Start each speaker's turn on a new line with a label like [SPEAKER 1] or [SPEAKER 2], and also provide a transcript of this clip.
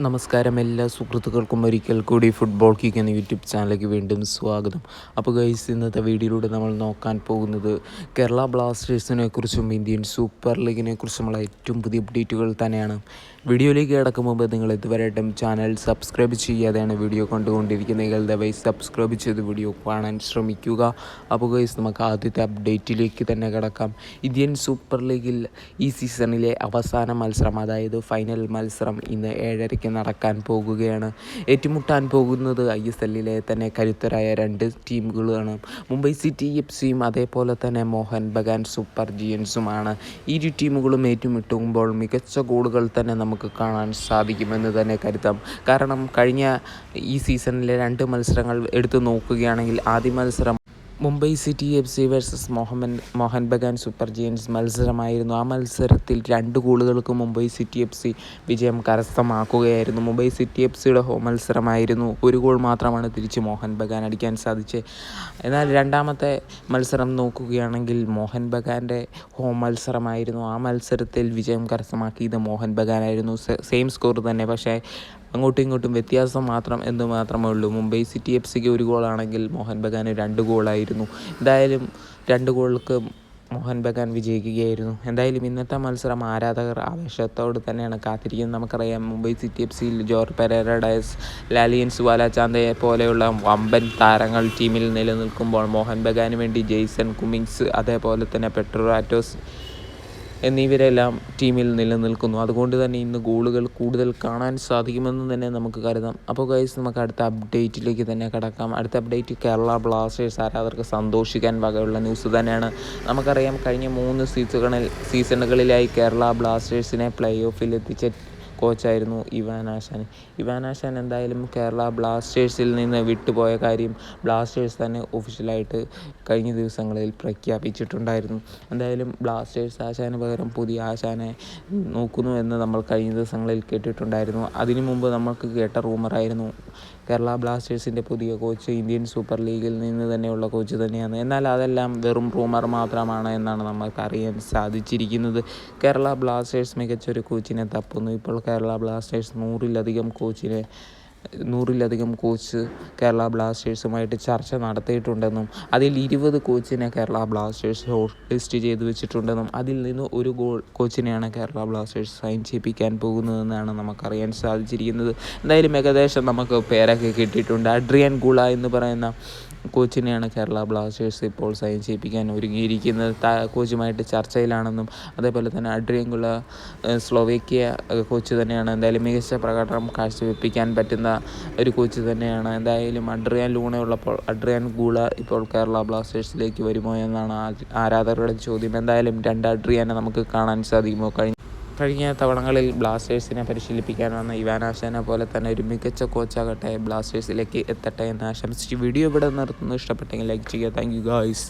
[SPEAKER 1] നമസ്കാരം, എല്ലാ സുഹൃത്തുക്കൾക്കും ഒരിക്കൽ കൂടി ഫുട്ബോൾ കിക്ക് എന്ന യൂട്യൂബ് ചാനലിലേക്ക് വീണ്ടും സ്വാഗതം. അപ്പോൾ ഗൈസ്, ഇന്നത്തെ വീഡിയോയിലൂടെ നമ്മൾ നോക്കാൻ പോകുന്നത് കേരള ബ്ലാസ്റ്റേഴ്സിനെ കുറിച്ചും ഇന്ത്യൻ സൂപ്പർ ലീഗിനെ കുറിച്ചുമുള്ള ഏറ്റവും പുതിയ അപ്ഡേറ്റുകൾ തന്നെയാണ്. വീഡിയോയിലേക്ക് കിടക്കും മുമ്പ് നിങ്ങൾ ഇതുവരെയായിട്ടും ചാനൽ സബ്സ്ക്രൈബ് ചെയ്യാതെയാണ് വീഡിയോ കണ്ടുകൊണ്ടിരിക്കുന്നതെങ്കിൽ ദയവായി സബ്സ്ക്രൈബ് ചെയ്ത് വീഡിയോ കാണാൻ ശ്രമിക്കുക. അപ്പോൾ ഗൈസ്, നമുക്ക് ആദ്യത്തെ അപ്ഡേറ്റിലേക്ക് തന്നെ കിടക്കാം. ഇന്ത്യൻ സൂപ്പർ ലീഗിൽ ഈ സീസണിലെ അവസാന മത്സരം, അതായത് ഫൈനൽ മത്സരം ഇന്ന് 7:30 നടക്കാൻ പോകുകയാണ്. ഏറ്റുമുട്ടാൻ പോകുന്നത് ISLലെ തന്നെ കരുത്തരായ രണ്ട് ടീമുകളാണ്. മുംബൈ സിറ്റി FCയും അതേപോലെ തന്നെ മോഹൻ ബഗാൻ സൂപ്പർ ജയൻസുമാണ്. ഇരു ടീമുകളും ഏറ്റുമുട്ടുമ്പോൾ മികച്ച ഗോളുകൾ തന്നെ നമുക്ക് കാണാൻ സാധിക്കുമെന്ന് തന്നെ കരുതാം. കാരണം കഴിഞ്ഞ ഈ സീസണിലെ 2 മത്സരങ്ങൾ എടുത്തു നോക്കുകയാണെങ്കിൽ ആദ്യ മത്സരം Mumbai city FC versus Mohan Bagan super giants മത്സരമായിരുന്നു. ആ മത്സരത്തിൽ 2 ഗോളുകൾക്ക് മുംബൈ സിറ്റി FC വിജയം കരസ്ഥമാക്കുകയായിരുന്നു. മുംബൈ സിറ്റി FCയുടെ ഹോം മത്സരമായിരുന്നു. 1 ഗോൾ മാത്രമാണ് തിരിച്ച് മോഹൻ ബഗാൻ അടിക്കാൻ സാധിച്ചത്. എന്നാൽ രണ്ടാമത്തെ മത്സരം നോക്കുകയാണെങ്കിൽ മോഹൻ ബഗാൻ്റെ ഹോം മത്സരമായിരുന്നു. ആ മത്സരത്തിൽ വിജയം കരസ്ഥമാക്കിയത് മോഹൻ ബഗാനായിരുന്നു. സെയിം സ്കോർ തന്നെ, പക്ഷേ അങ്ങോട്ടും ഇങ്ങോട്ടും വ്യത്യാസം മാത്രമേ ഉള്ളൂ. മുംബൈ സിറ്റി FCക്ക് 1 ഗോളാണെങ്കിൽ മോഹൻ ബഗാന് 2 ഗോളായിരുന്നു. എന്തായാലും 2 ഗോളുകൾക്ക് മോഹൻ ബഗാൻ വിജയിക്കുകയായിരുന്നു. എന്തായാലും ഇന്നത്തെ മത്സരം ആരാധകർ ആവേശത്തോട് തന്നെയാണ് കാത്തിരിക്കുന്നത്. നമുക്കറിയാം, മുംബൈ സിറ്റി FCയിൽ ജോർജ് പെരേര ഡയസ്, ലാലിയൻസ് വാലാചാന്തയെ പോലെയുള്ള വമ്പൻ താരങ്ങൾ ടീമിൽ നിലനിൽക്കുമ്പോൾ മോഹൻ ബഗാന് വേണ്ടി ജെയ്സൺ കുമിൻസ്, അതേപോലെ തന്നെ പെട്രോ ആറ്റോസ് എന്നിവരെല്ലാം ടീമിൽ നിലനിൽക്കുന്നു. അതുകൊണ്ട് തന്നെ ഇന്ന് ഗോളുകൾ കൂടുതൽ കാണാൻ സാധിക്കുമെന്ന് തന്നെ നമുക്ക് കരുതാം. അപ്പോൾ ഗൈസ്, നമുക്ക് അടുത്ത അപ്ഡേറ്റിലേക്ക് തന്നെ കടക്കാം. അടുത്ത അപ്ഡേറ്റ് കേരള ബ്ലാസ്റ്റേഴ്സ് ആരാധകർക്ക് സന്തോഷിക്കാൻ വകയുള്ള ന്യൂസ് തന്നെയാണ്. നമുക്കറിയാം, കഴിഞ്ഞ 3 സീസണുകളിലായി കേരള ബ്ലാസ്റ്റേഴ്സിനെ പ്ലേ ഓഫിൽ എത്തിച്ച കോച്ചായിരുന്നു ഇവാൻ ആശാൻ എന്തായാലും കേരള ബ്ലാസ്റ്റേഴ്സിൽ നിന്ന് വിട്ടുപോയ കാര്യം ബ്ലാസ്റ്റേഴ്സ് തന്നെ ഒഫീഷ്യലായിട്ട് കഴിഞ്ഞ ദിവസങ്ങളിൽ പ്രഖ്യാപിച്ചിട്ടുണ്ടായിരുന്നു. എന്തായാലും ബ്ലാസ്റ്റേഴ്സ് ആശാന് പകരം പുതിയ ആശാനെ നോക്കുന്നു എന്ന് നമ്മൾ കഴിഞ്ഞ ദിവസങ്ങളിൽ കേട്ടിട്ടുണ്ടായിരുന്നു. അതിനു മുമ്പ് നമുക്ക് കേട്ട റൂമറായിരുന്നു കേരള ബ്ലാസ്റ്റേഴ്സിൻ്റെ പുതിയ കോച്ച് ഇന്ത്യൻ സൂപ്പർ ലീഗിൽ നിന്ന് തന്നെയുള്ള കോച്ച് തന്നെയാണ്. എന്നാൽ അതെല്ലാം വെറും റൂമർ മാത്രമാണ് എന്നാണ് നമുക്ക് അറിയാൻ സാധിച്ചിരിക്കുന്നത്. കേരള ബ്ലാസ്റ്റേഴ്സ് മികച്ചൊരു കോച്ചിനെ തപ്പുന്നു. ഇപ്പോൾ കേരള ബ്ലാസ്റ്റേഴ്സ് 100-ലധികം കോച്ച് കേരള ബ്ലാസ്റ്റേഴ്സുമായിട്ട് ചർച്ച നടത്തിയിട്ടുണ്ടെന്നും അതിൽ 20 കോച്ചിനെ കേരള ബ്ലാസ്റ്റേഴ്സ് ഷോർട്ട് ലിസ്റ്റ് ചെയ്ത് വെച്ചിട്ടുണ്ടെന്നും അതിൽ നിന്ന് ഒരു കോച്ചിനെയാണ് കേരള ബ്ലാസ്റ്റേഴ്സ് സൈൻ ചെയ്യിപ്പിക്കാൻ പോകുന്നതെന്നാണ് നമുക്കറിയാൻ സാധിച്ചിരിക്കുന്നത്. എന്തായാലും ഏകദേശം നമുക്ക് പേരൊക്കെ കിട്ടിയിട്ടുണ്ട്. അഡ്രിയൻ ഗുള എന്ന് പറയുന്ന കോച്ചിനെയാണ് കേരള ബ്ലാസ്റ്റേഴ്സ് ഇപ്പോൾ സൈൻ ചെയ്യിപ്പിക്കാൻ ഒരുങ്ങിയിരിക്കുന്നത്. കോച്ചുമായിട്ട് ചർച്ചയിലാണെന്നും അതേപോലെ തന്നെ അഡ്രിയൻ ഗുള സ്ലോവേക്കിയ കോച്ച് തന്നെയാണ്. എന്തായാലും മികച്ച പ്രകടനം കാഴ്ചവെപ്പിക്കാൻ പറ്റുന്ന ഒരു കോച്ച് തന്നെയാണ്. എന്തായാലും അഡ്രിയൻ ഗുള ഇപ്പോൾ കേരള ബ്ലാസ്റ്റേഴ്സിലേക്ക് വരുമോ എന്നാണ് ആരാധകരുടെ ചോദ്യം. എന്തായാലും 2 അഡ്രിയാനെ നമുക്ക് കാണാൻ സാധിക്കുമോ? കഴിഞ്ഞ തവണകളിൽ ബ്ലാസ്റ്റേഴ്സിനെ പരിശീലിപ്പിക്കാൻ വന്ന ഇവാൻ ആശാനെ പോലെ തന്നെ ഒരു മികച്ച കോച്ചാകട്ടെ, ബ്ലാസ്റ്റേഴ്സിലേക്ക് എത്തട്ടെ എന്ന് ആശംസിച്ച് വീഡിയോ ഇവിടെ നിർത്തുന്നു. ഇഷ്ടപ്പെട്ടെങ്കിൽ ലൈക്ക് ചെയ്യുക. Thank you guys.